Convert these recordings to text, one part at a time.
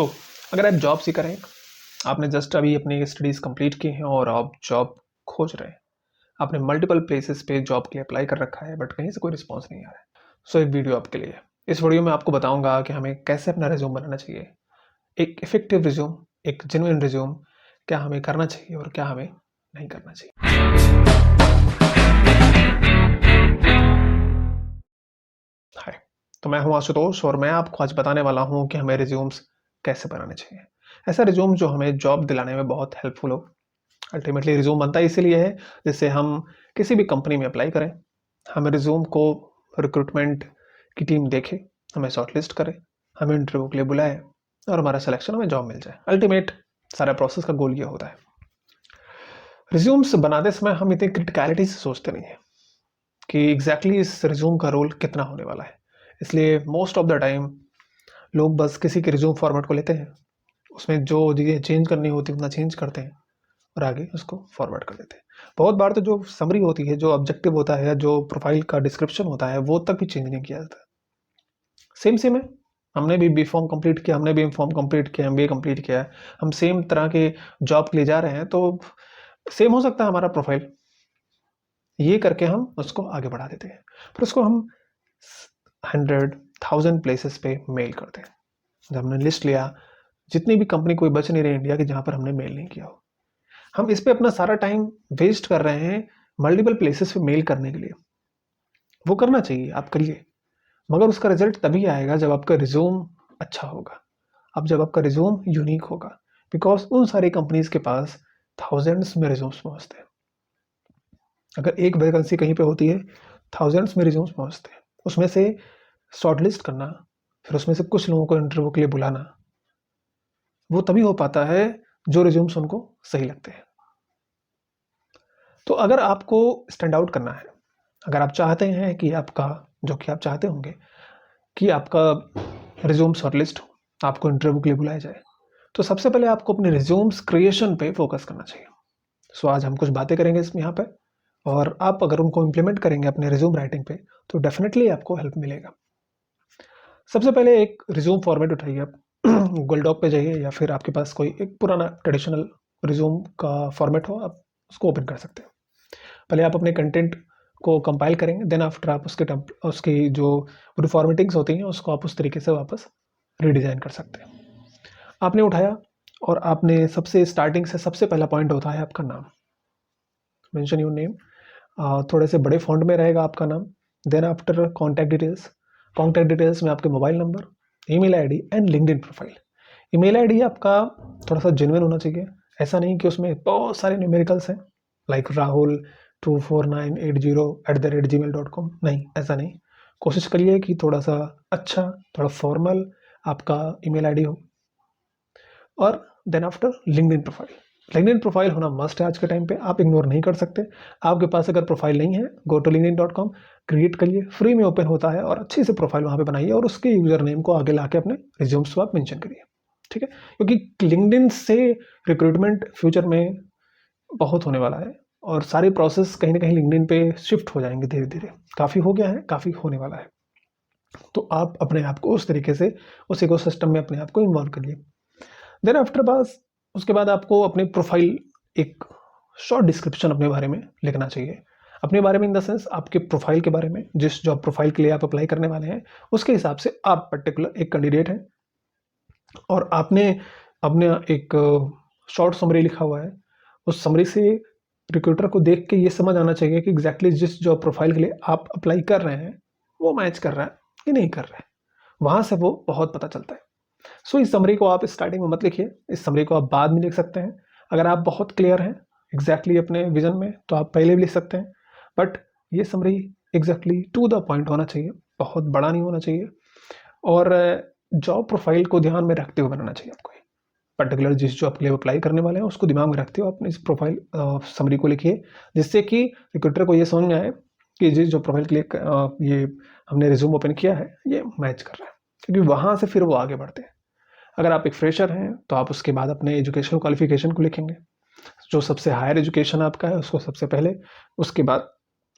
सो अगर आप job seeker हैं, आपने जस्ट अभी अपनी स्टडीज़ कंप्लीट की हैं और आप जॉब खोज रहे हैं, आपने मल्टीपल प्लेसेस पे जॉब के लिए अप्लाई कर रखा है बट कहीं से कोई रिस्पॉन्स नहीं आ रहा है। सो एक वीडियो आपके लिए है। इस वीडियो में आपको बताऊंगा कि हमें कैसे अपना रिज्यूम बनाना चाहिए, एक इफेक्टिव रिज्यूम, एक जेन्युइन रिज्यूम, क्या हमें करना चाहिए और क्या हमें नहीं करना चाहिए। हाय, तो मैं हूं आशुतोष और मैं आपको आज बताने वाला हूं कि हमें रिज्यूम्स कैसे बनाने चाहिए। ऐसा रिज्यूम जो हमें जॉब दिलाने में बहुत हेल्पफुल हो। अल्टीमेटली रिज्यूम बनता इसलिए है जिससे हम किसी भी कंपनी में अप्लाई करें, हमें रिज्यूम को रिक्रूटमेंट की टीम देखे, हमें शॉर्टलिस्ट करे, हमें इंटरव्यू के लिए बुलाए और हमारा सिलेक्शन, हमें जॉब मिल जाए। अल्टीमेट सारा प्रोसेस का गोल ये होता है। रिज्यूम्स बनाते समय हम इतनी क्रिटिकलिटी से सोचते नहीं है कि एग्जैक्टली इस रिज्यूम का रोल कितना होने वाला है। इसलिए मोस्ट ऑफ द टाइम लोग बस किसी के रिज्यूम फॉर्मेट को लेते हैं, उसमें जो चीज़ें चेंज करनी होती है उतना चेंज करते हैं और आगे उसको फॉरवर्ड कर देते हैं। बहुत बार तो जो समरी होती है, जो ऑब्जेक्टिव होता है, जो प्रोफाइल का डिस्क्रिप्शन होता है, वो तक भी चेंज नहीं किया जाता। सेम सेम है, हमने भी बी फॉर्म कंप्लीट किया, हमने भी एम फॉर्म कंप्लीट किया, एम बी ए कंप्लीट किया है, हम सेम तरह के जॉब के लिए जा रहे हैं, तो सेम हो सकता है हमारा प्रोफाइल। ये करके हम उसको आगे बढ़ा देते हैं, फिर उसको हम 100,000 प्लेसेस पे मेल करते हैं। जब हमने लिस्ट लिया, जितनी भी कंपनी कोई बच नहीं रही इंडिया की जहाँ पर हमने मेल नहीं किया हो, हम इस पे अपना सारा टाइम वेस्ट कर रहे हैं मल्टीपल प्लेसेस पे मेल करने के लिए। वो करना चाहिए, आप करिए, मगर उसका रिजल्ट तभी आएगा जब आपका रिज्यूम अच्छा होगा, अब जब आपका रिज्यूम यूनिक होगा। बिकॉज उन सारी कंपनीज के पास थाउजेंड्स में रिज्यूम्स पहुंचते हैं। अगर एक वैकेंसी कहीं पे होती है, थाउजेंड्स में रिज्यूम्स पहुंचते हैं। उसमें से शॉर्टलिस्ट करना, फिर उसमें से कुछ लोगों को इंटरव्यू के लिए बुलाना, वो तभी हो पाता है जो रिज्यूम्स उनको सही लगते हैं। तो अगर आपको स्टैंड आउट करना है, अगर आप चाहते हैं कि आपका, जो कि आप चाहते होंगे कि आपका रिज्यूम शॉर्टलिस्ट हो, आपको इंटरव्यू के लिए बुलाया जाए, तो सबसे पहले आपको अपने रिज्यूम्स क्रिएशन पे फोकस करना चाहिए। सो आज हम कुछ बातें करेंगे इसमें यहाँ पे, और आप अगर उनको इम्प्लीमेंट करेंगे अपने रिज्यूम राइटिंग पे तो डेफिनेटली आपको हेल्प मिलेगा। सबसे पहले एक रिज्यूम फॉर्मेट उठाइए आप, गूगल डॉक पे जाइए या फिर आपके पास कोई एक पुराना ट्रेडिशनल रिज्यूम का फॉर्मेट हो, आप उसको ओपन कर सकते हैं। पहले आप अपने कंटेंट को कंपाइल करेंगे, देन आफ्टर आप उसकी जो पूरी फॉर्मेटिंग्स होती हैं उसको आप उस तरीके से वापस रीडिज़ाइन कर सकते हैं। आपने उठाया और आपने सबसे स्टार्टिंग से सबसे पहला पॉइंट होता है आपका नाम, मेंशन योर नेम। थोड़े से बड़े फॉन्ट में रहेगा आपका नाम। Then after contact details, contact details में आपके mobile number, email ID and LinkedIn profile. Email ID आपका थोड़ा सा जेन्युइन होना चाहिए, ऐसा नहीं कि उसमें बहुत सारे न्यूमेरिकल्स हैं लाइक rahul24980@gmail.com, नहीं, ऐसा नहीं। कोशिश करिए कि थोड़ा सा अच्छा, थोड़ा फॉर्मल आपका ईमेल आईडी हो। और then after LinkedIn profile, LinkedIn profile होना मस्ट है आज के टाइम पे, आप इग्नोर नहीं कर सकते। आपके पास अगर प्रोफाइल नहीं है, गो टू linkedin.com, क्रिएट करिए, फ्री में ओपन होता है, और अच्छी से प्रोफाइल वहाँ पे बनाइए और उसके यूजर नेम को आगे लाके अपने रिज्यूम्स को आप मेंशन करिए, ठीक है। क्योंकि लिंक्डइन से रिक्रूटमेंट फ्यूचर में बहुत होने वाला है और सारे प्रोसेस कहीं ना कहीं लिंक्डइन पे शिफ्ट हो जाएंगे धीरे धीरे। काफ़ी हो गया है, काफ़ी होने वाला है। तो आप अपने आप को उस तरीके से उस इकोसिस्टम में अपने आप को इन्वॉल्व करिए। देन आफ्टर बस उसके बाद आपको अपनी प्रोफाइल, एक शॉर्ट डिस्क्रिप्शन अपने बारे में लिखना चाहिए। अपने बारे में इन द सेंस आपके प्रोफाइल के बारे में, जिस जॉब प्रोफाइल के लिए आप अप्लाई करने वाले हैं उसके हिसाब से आप पर्टिकुलर एक कैंडिडेट हैं और आपने अपने एक शॉर्ट समरी लिखा हुआ है। उस समरी से रिक्रूटर को देख के ये समझ आना चाहिए कि एग्जैक्टली जिस जॉब प्रोफाइल के लिए आप अप्लाई कर रहे हैं वो मैच कर रहा है कि नहीं कर रहा है, वहाँ से वो बहुत पता चलता है। सो इस समरी को आप स्टार्टिंग में मत लिखिए, इस समरी को आप बाद में लिख सकते हैं। अगर आप बहुत क्लियर हैं एग्जैक्टली अपने विजन में तो आप पहले भी लिख सकते हैं, बट ये summary exactly to the point होना चाहिए, बहुत बड़ा नहीं होना चाहिए। और जॉब प्रोफाइल को ध्यान में रखते हुए बनाना चाहिए आपको। पर्टिकुलर जिस जॉब के लिए अप्लाई करने वाले हैं उसको दिमाग में रखते हुए अपने इस प्रोफाइल समरी को लिखिए, जिससे कि रिक्रूटर को ये समझ में आए कि जिस जॉब प्रोफाइल के लिए ये हमने रिज्यूम ओपन किया है ये मैच कर रहा है, क्योंकि वहाँ से फिर वो आगे बढ़ते हैं। अगर आप एक फ्रेशर हैं तो आप उसके बाद अपने एजुकेशनल क्वालिफिकेशन को लिखेंगे, जो सबसे हायर एजुकेशन आपका है उसको सबसे पहले, उसके बाद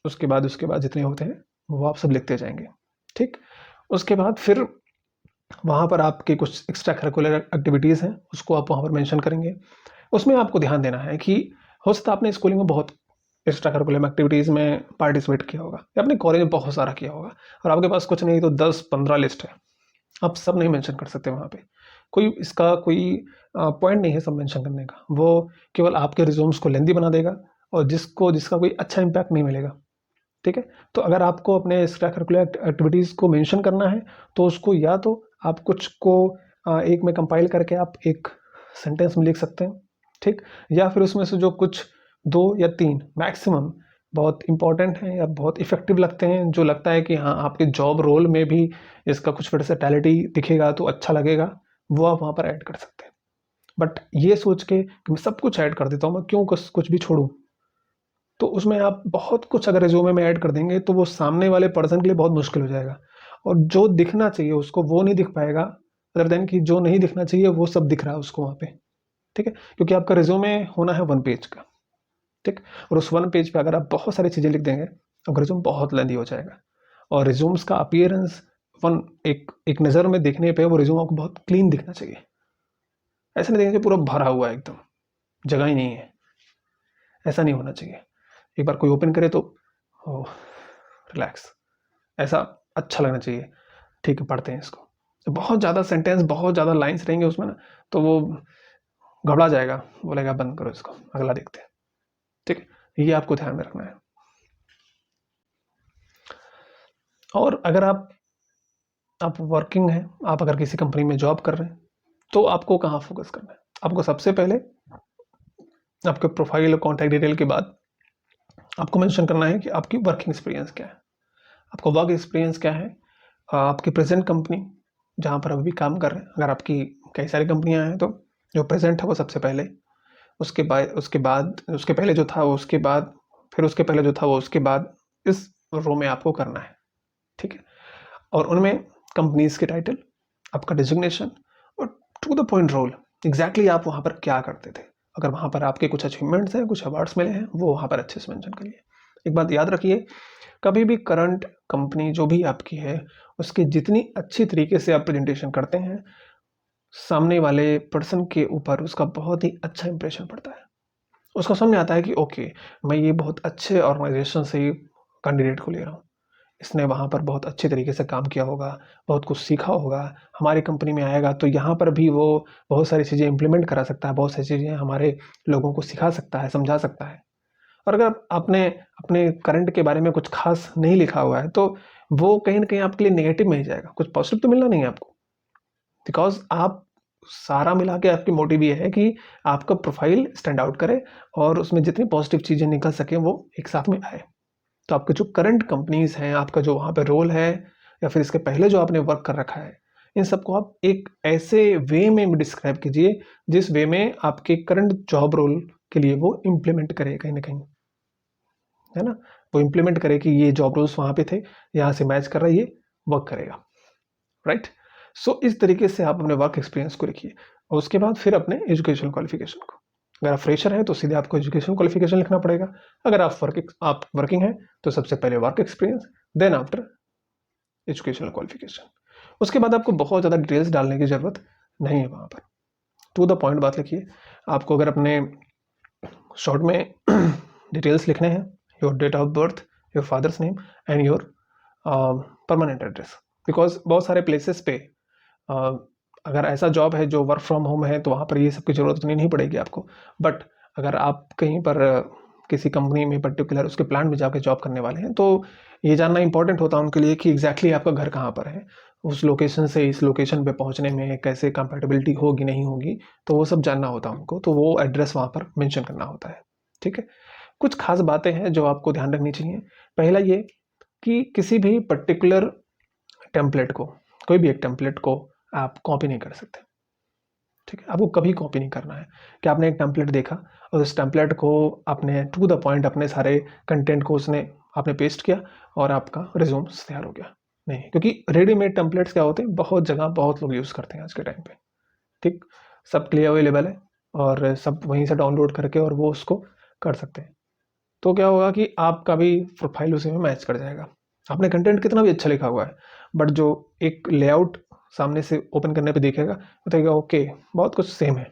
जितने होते हैं वो आप सब लिखते जाएंगे, ठीक। उसके बाद फिर वहाँ पर आपके कुछ एक्स्ट्रा करिकुलर एक्टिविटीज़ हैं, उसको आप वहाँ पर मेंशन करेंगे। उसमें आपको ध्यान देना है कि हो सकता है आपने स्कूलिंग में बहुत एक्स्ट्रा करिकुलर एक्टिविटीज़ में पार्टिसिपेट किया होगा या अपने कॉलेज में बहुत सारा किया होगा और आपके पास कुछ नहीं तो 10-15 लिस्ट है। आप सब नहीं मेंशन कर सकते वहाँ पे। कोई इसका कोई पॉइंट नहीं है सब मेंशन करने का। वो केवल आपके रिज्यूम्स को लेंदी बना देगा और जिसका कोई अच्छा इम्पैक्ट नहीं मिलेगा। ठीक है? तो अगर आपको अपने एक्स्ट्रा करिकुलर एक्टिविटीज़ को मेंशन करना है, तो उसको या तो आप कुछ को एक में कंपाइल करके आप एक सेंटेंस में लिख सकते हैं, ठीक? या फिर उसमें से जो कुछ 2 या 3 मैक्सिमम बहुत इम्पोर्टेंट हैं या बहुत इफ़ेक्टिव लगते हैं, जो लगता है कि हाँ, आपके जॉब रोल में भी इसका कुछ वर्सेटैलिटी दिखेगा तो अच्छा लगेगा, वो आप वहाँ पर ऐड कर सकते हैं। बट ये सोच के कि मैं सब कुछ ऐड कर देता हूँ, मैं क्यों कुछ भी छोड़ूँ? तो उसमें आप बहुत कुछ अगर रिज्यूमे में ऐड कर देंगे तो वो सामने वाले पर्सन के लिए बहुत मुश्किल हो जाएगा और जो दिखना चाहिए उसको वो नहीं दिख पाएगा अदर देन कि जो नहीं दिखना चाहिए वो सब दिख रहा है उसको वहाँ पे। ठीक है? क्योंकि आपका रिज्यूमे होना है 1 पेज का। ठीक? और उस 1 पेज पे अगर आप बहुत सारी चीज़ें लिख देंगे तो रिज्यूम बहुत लेंदी हो जाएगा और रिज्यूम्स का अपीयरेंस वन एक नज़र में देखने पे वो रिज्यूम आपको बहुत क्लीन दिखना चाहिए। ऐसा नहीं दिखना चाहिए पूरा भरा हुआ है एकदम, जगह ही नहीं है। ऐसा नहीं होना चाहिए। एक बार कोई ओपन करे तो ओह! रिलैक्स, ऐसा अच्छा लगना चाहिए। ठीक है, पढ़ते हैं इसको। तो बहुत ज़्यादा सेंटेंस, बहुत ज़्यादा लाइन्स रहेंगे उसमें ना, तो वो घबरा जाएगा, बोलेगा बंद करो इसको, अगला देखते हैं। ठीक है? ये आपको ध्यान में रखना है। और अगर आप वर्किंग हैं, आप अगर किसी कंपनी में जॉब कर रहे हैं, तो आपको कहाँ फ़ोकस करना है? आपको सबसे पहले आपके प्रोफ़ाइल और कॉन्टैक्ट डिटेल के बाद आपको मेंशन करना है कि आपकी वर्किंग एक्सपीरियंस क्या है। आपका वर्क एक्सपीरियंस क्या है? आपकी प्रेज़ेंट कंपनी जहाँ पर अभी काम कर रहे हैं, अगर आपकी कई सारी कंपनियाँ हैं तो जो प्रेज़ेंट है वो सबसे पहले, उसके पहले जो था वो उसके बाद, फिर उसके पहले जो था वो उसके बाद, इस रो में आपको करना है। ठीक है? और उनमें कंपनीज़ के टाइटल, आपका डेज़िग्नेशन और to the point role, exactly आप वहाँ पर क्या करते थे? अगर वहाँ पर आपके कुछ अचीवमेंट्स हैं, कुछ अवार्ड्स मिले हैं, वो वहाँ पर अच्छे से मेंशन करिए। एक बात याद रखिए, कभी भी करंट कंपनी जो भी आपकी है, उसकी जितनी अच्छी तरीके से आप प्रेज़ेंटेशन करते हैं, सामने वाले पर्सन के ऊपर उसका बहुत ही अच्छा इंप्रेशन पड़ता है। उसको समझ में आता है कि ओके, मैं ये बहुत अच्छे ऑर्गनाइज़ेशन से कैंडिडेट को ले रहा हूँ। इसने वहाँ पर बहुत अच्छे तरीके से काम किया होगा, बहुत कुछ सीखा होगा, हमारी कंपनी में आएगा तो यहाँ पर भी वो बहुत सारी चीज़ें इम्प्लीमेंट करा सकता है, बहुत सारी चीज़ें हमारे लोगों को सिखा सकता है, समझा सकता है। और अगर आपने अपने करंट के बारे में कुछ ख़ास नहीं लिखा हुआ है, तो वो कहीं न कहीं आपके लिए नेगेटिव में ही जाएगा, कुछ पॉज़िटिव तो मिलना नहीं है आपको। बिकॉज़ आप सारा मिला के आपकी मोटिव ये है कि आपका प्रोफ़ाइल स्टैंड आउट करे और उसमें जितनी पॉज़िटिव चीज़ें निकल सकें, वो एक साथ में आए। तो आपके जो करंट कंपनीज़ हैं, आपका जो वहाँ पे रोल है या फिर इसके पहले जो आपने वर्क कर रखा है, इन सबको आप एक ऐसे वे में डिस्क्राइब कीजिए, जिस वे में आपके करंट जॉब रोल के लिए वो इम्प्लीमेंट करे कहीं न कहीं। है ना? वो इम्प्लीमेंट करे कि ये जॉब रोल्स वहाँ पे थे, यहाँ से मैच कर रहा है, ये वर्क करेगा, राइट? सो इस तरीके से आप अपने वर्क एक्सपीरियंस को लिखिए और उसके बाद फिर अपने एजुकेशन क्वालिफ़िकेशन को। अगर आप फ्रेशर हैं, तो सीधे आपको एजुकेशन क्वालिफ़िकेशन लिखना पड़ेगा। अगर आप वर्किंग हैं, तो सबसे पहले work experience, then after educational qualification. उसके बाद आपको बहुत ज़्यादा डिटेल्स डालने की ज़रूरत नहीं है वहाँ पर। टू द पॉइंट बात लिखिए। आपको अगर अपने शॉर्ट में डिटेल्स लिखने हैं, your date of birth, your father's name and your permanent address. Because बहुत सारे प्लेसेस पे अगर ऐसा जॉब है जो वर्क फ्रॉम होम है, तो वहाँ पर ये सब की ज़रूरत उतनी नहीं पड़ेगी आपको। बट अगर आप कहीं पर किसी कंपनी में पर्टिकुलर उसके प्लांट में जाके जॉब करने वाले हैं, तो ये जानना इम्पोर्टेंट होता है उनके लिए कि एग्ज़ैक्टली आपका घर कहाँ पर है। उस लोकेशन से इस लोकेशन पे पहुँचने में कैसे कंपैटिबिलिटी होगी, नहीं होगी, तो वो सब जानना होता है उनको, तो वो एड्रेस वहाँ पर मेंशन करना होता है। ठीक है? कुछ ख़ास बातें हैं जो आपको ध्यान रखनी चाहिए। पहला ये कि किसी भी पर्टिकुलर टेम्पलेट को, कोई भी एक टेम्पलेट को आप कॉपी नहीं कर सकते। ठीक है? आपको कभी कॉपी नहीं करना है कि आपने एक टेम्पलेट देखा और उस टेम्पलेट को आपने टू द पॉइंट अपने सारे कंटेंट को उसने आपने पेस्ट किया और आपका रिज्यूम तैयार हो गया। नहीं, क्योंकि रेडीमेड टेम्पलेट्स क्या होते हैं, बहुत जगह बहुत लोग यूज़ करते हैं आज के टाइम पे। ठीक? सबके लिए अवेलेबल है और सब वहीं से डाउनलोड करके और वो उसको कर सकते हैं। तो क्या होगा कि आपका भी प्रोफाइल उसी में मैच कर जाएगा। आपने कंटेंट कितना भी अच्छा लिखा हुआ है, बट जो एक लेआउट सामने से ओपन करने पे देखेगा, बताएगा ओके बहुत कुछ सेम है,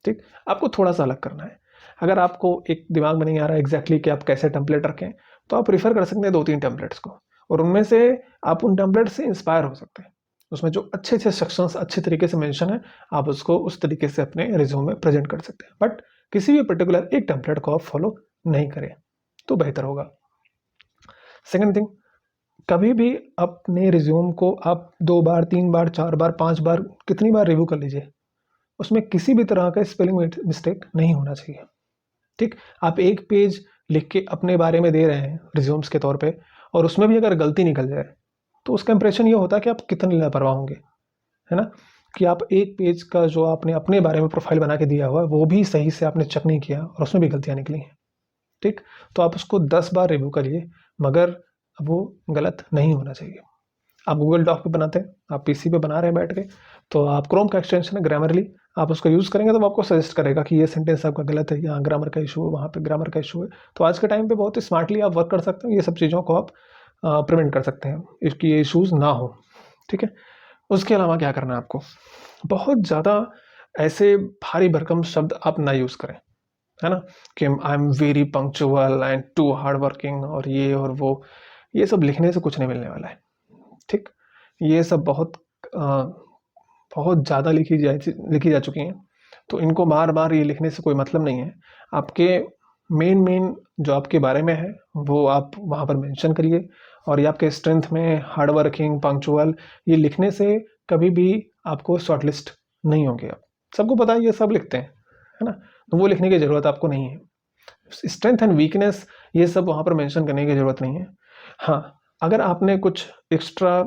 ठीक। आपको थोड़ा सा अलग करना है। अगर आपको एक दिमाग में नहीं आ रहा है एग्जैक्टली कि आप कैसे टेम्पलेट रखें, तो आप प्रीफर कर सकते हैं 2-3 टेम्पलेट्स को, और उनमें से आप उन टेम्पलेट से इंस्पायर हो सकते हैं। उसमें जो अच्छे अच्छे सेक्शंस अच्छे तरीके से मेंशन है, आप उसको उस तरीके से अपने रिज्यूम में प्रेजेंट कर सकते हैं, बट किसी भी पर्टिकुलर एक टेम्पलेट को आप फॉलो नहीं करें तो बेहतर होगा। सेकेंड थिंग, कभी भी अपने रिज्यूम को आप 2 बार 3 बार 4 बार 5 बार कितनी बार रिव्यू कर लीजिए, उसमें किसी भी तरह का स्पेलिंग मिस्टेक नहीं होना चाहिए, ठीक। आप एक पेज लिख के अपने बारे में दे रहे हैं रिज्यूम्स के तौर पे, और उसमें भी अगर गलती निकल जाए तो उसका इंप्रेशन ये होता है कि आप कितने लापरवाह होंगे, है ना। कि आप एक पेज का जो आपने अपने बारे में प्रोफाइल बना के दिया हुआ है वो भी सही से आपने चेक नहीं किया और उसमें भी गलतियाँ निकली हैं, ठीक। तो आप उसको 10 बार रिव्यू करिए, मगर वो गलत नहीं होना चाहिए। आप गूगल डॉक पे बनाते हैं, आप पीसी पे बना रहे हैं बैठ के, तो आप क्रोम का एक्सटेंशन है ग्रामरली, आप उसको यूज़ करेंगे तो वो आपको सजेस्ट करेगा कि ये सेंटेंस आपका गलत है, यहाँ ग्रामर का इशू है, वहाँ पे ग्रामर का इशू है। तो आज के टाइम पे बहुत ही स्मार्टली आप वर्क कर सकते हो, ये सब चीज़ों को आप प्रिवेंट कर सकते हैं, इसकी ये इशूज़ ना हो, ठीक है। उसके अलावा क्या करना है आपको, बहुत ज़्यादा ऐसे भारी भरकम शब्द आप ना यूज़ करें, है ना, कि I am very punctual and too hard working और ये और वो, ये सब लिखने से कुछ नहीं मिलने वाला है, ठीक। ये सब बहुत ज़्यादा लिखी जा चुकी हैं, तो इनको बार बार ये लिखने से कोई मतलब नहीं है। आपके मेन जो आपके बारे में है वो आप वहाँ पर मेंशन करिए, और ये आपके स्ट्रेंथ में हार्ड वर्किंग पंक्चुअल ये लिखने से कभी भी आपको शॉर्टलिस्ट नहीं होंगे। आप सबको पता है ये सब लिखते हैं, है ना, तो वो लिखने की ज़रूरत आपको नहीं है। स्ट्रेंथ एंड वीकनेस ये सब वहाँ पर मेंशन करने की ज़रूरत नहीं है। हाँ, अगर आपने कुछ एक्स्ट्रा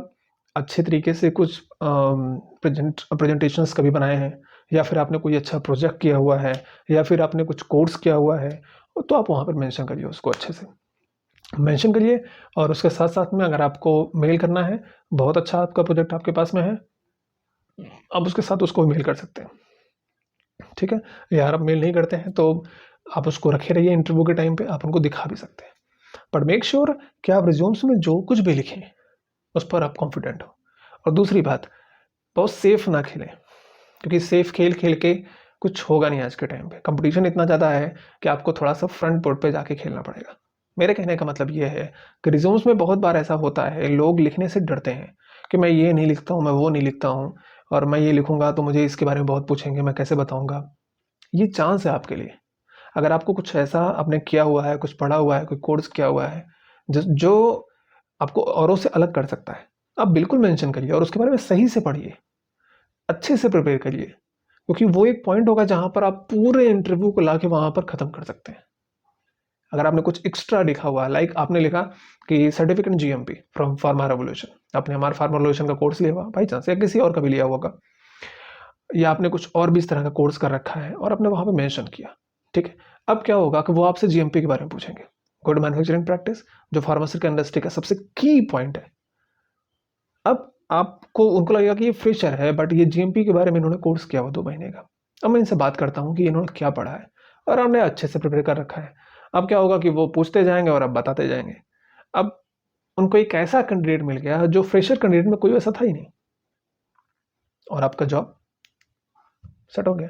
अच्छे तरीके से कुछ प्रेजेंटेशंस कभी बनाए हैं, या फिर आपने कोई अच्छा प्रोजेक्ट किया हुआ है, या फिर आपने कुछ कोर्स किया हुआ है, तो आप वहाँ पर मेंशन करिए, उसको अच्छे से मेंशन करिए। और उसके साथ-साथ में अगर आपको मेल करना है, बहुत अच्छा आपका प्रोजेक्ट आपके पास में है, आप उसके साथ उसको मेल कर सकते हैं, ठीक है। या आप मेल नहीं करते हैं तो आप उसको रखे रहिए, इंटरव्यू के टाइम पे आप उनको दिखा भी सकते हैं। बट मेक श्योर कि आप रिज्यूम्स में जो कुछ भी लिखें, उस पर आप कॉन्फिडेंट हो। और दूसरी बात, बहुत सेफ ना खेलें, क्योंकि सेफ खेल खेल के कुछ होगा नहीं। आज के टाइम पे कंपटीशन इतना ज़्यादा है कि आपको थोड़ा सा फ्रंट बोर्ड पे जाके खेलना पड़ेगा। मेरे कहने का मतलब ये है कि रिज्यूम्स में बहुत बार ऐसा होता है, लोग लिखने से डरते हैं कि मैं ये नहीं लिखता हूँ, मैं वो नहीं लिखता हूँ, और मैं ये लिखूंगा तो मुझे इसके बारे में बहुत पूछेंगे, मैं कैसे बताऊंगा। ये चांस है आपके लिए, अगर आपको कुछ ऐसा आपने किया हुआ है, कुछ पढ़ा हुआ है, कोई कोर्स किया हुआ है जो आपको औरों से अलग कर सकता है, आप बिल्कुल मेंशन करिए और उसके बारे में सही से पढ़िए, अच्छे से प्रिपेयर करिए, क्योंकि वो एक पॉइंट होगा जहां पर आप पूरे इंटरव्यू को लाके वहां पर खत्म कर सकते हैं। अगर आपने कुछ एक्स्ट्रा लिखा हुआ, लाइक आपने लिखा कि certificate GMP from pharma revolution, आपने हमारा फार्मा रेवोल्यूशन का कोर्स लिया हुआ बाई चांस, या किसी और का भी लिया होगा, या आपने कुछ और भी इस तरह का कोर्स कर रखा है और आपने वहां पर मेंशन किया, ठीक है। अब क्या होगा कि वो आपसे जीएमपी के बारे में पूछेंगे, गुड मैन्युफैक्चरिंग प्रैक्टिस, जो फार्मास्यूटिकल इंडस्ट्री का सबसे की पॉइंट है। अब आपको उनको लगेगा कि ये फ्रेशर है, बट ये जीएमपी के बारे में इन्होंने कोर्स किया हुआ 2 महीने का। अब मैं इनसे बात करता हूँ कि इन्होंने क्या पढ़ा है और हमने अच्छे से प्रिपेयर कर रखा है। अब क्या होगा कि वो पूछते जाएंगे और आप बताते जाएंगे। अब उनको एक ऐसा कैंडिडेट मिल गया जो फ्रेशर कैंडिडेट में कोई वैसा था ही नहीं, और आपका जॉब सेट हो गया।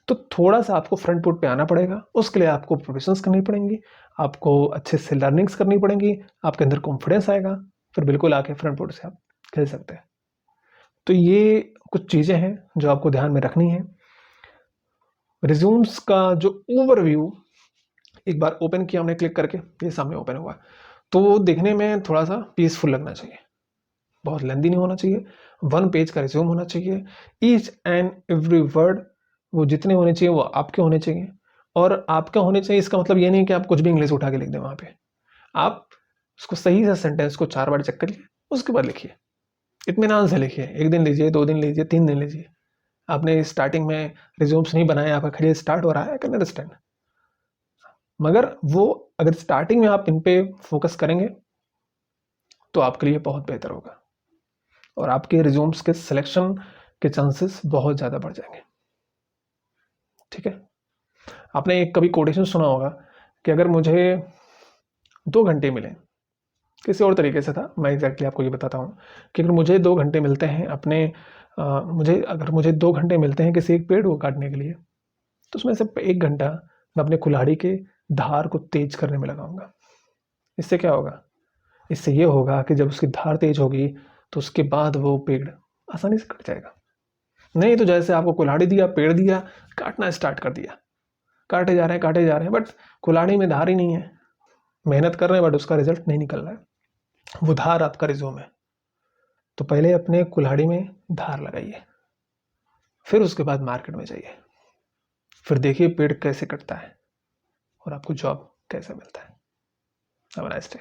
तो थोड़ा सा आपको फ्रंट फुट पे आना पड़ेगा, उसके लिए आपको प्रोफेशंस करनी पड़ेंगी, आपको अच्छे से लर्निंग्स करनी पड़ेंगी, आपके अंदर कॉन्फिडेंस आएगा, फिर बिल्कुल आके फ्रंट फुट से आप खेल सकते हैं। तो ये कुछ चीज़ें हैं जो आपको ध्यान में रखनी है। रिज्यूम्स का जो ओवरव्यू एक बार ओपन किया हमने क्लिक करके, ये सामने ओपन हुआ, तो वो देखने में थोड़ा सा पीसफुल लगना चाहिए, बहुत लेंदी नहीं होना चाहिए, 1 पेज का रिज्यूम होना चाहिए। ईच एंड एवरी वर्ड वो जितने होने चाहिए वो आपके होने चाहिए, और आपका होने चाहिए इसका मतलब ये नहीं कि आप कुछ भी इंग्लिश उठा के लिख दें वहाँ पे। आप उसको सही से सेंटेंस को 4 बार चेक करिए, उसके बाद लिखिए, इत्मीनान से लिखिए। 1 दिन लीजिए, 2 दिन लीजिए, 3 दिन लीजिए। आपने स्टार्टिंग में रिज्यूम्स नहीं बनाए, आपका करियर स्टार्ट हो रहा है, आई कैन अंडरस्टैंड, मगर वो अगर स्टार्टिंग में आप इन पे फोकस करेंगे तो आपके लिए बहुत बेहतर होगा, और आपके रिज्यूम्स के सिलेक्शन के चांसेस बहुत ज़्यादा बढ़ जाएंगे, ठीक है। आपने एक कभी कोटेशन सुना होगा कि अगर मुझे 2 घंटे मिले किसी और तरीके से था, मैं एग्जैक्टली आपको ये बताता हूँ कि अगर मुझे 2 घंटे मिलते हैं मुझे 2 घंटे मिलते हैं किसी एक पेड़ को काटने के लिए, तो उसमें से 1 घंटा मैं अपने कुल्हाड़ी के धार को तेज करने में लगाऊंगा। इससे क्या होगा? इससे ये होगा कि जब उसकी धार तेज होगी तो उसके बाद वो पेड़ आसानी से कट जाएगा। नहीं तो जैसे आपको कुल्हाड़ी दिया, पेड़ दिया, काटना स्टार्ट कर दिया, काटे जा रहे हैं, बट कुल्हाड़ी में धार ही नहीं है। मेहनत कर रहे हैं बट उसका रिजल्ट नहीं निकल रहा है, वो धार आपका रिज्यूम है। तो पहले अपने कुल्हाड़ी में धार लगाइए, फिर उसके बाद मार्केट में जाइए, फिर देखिए पेड़ कैसे कटता है और आपको जॉब कैसे मिलता है। Have a nice day.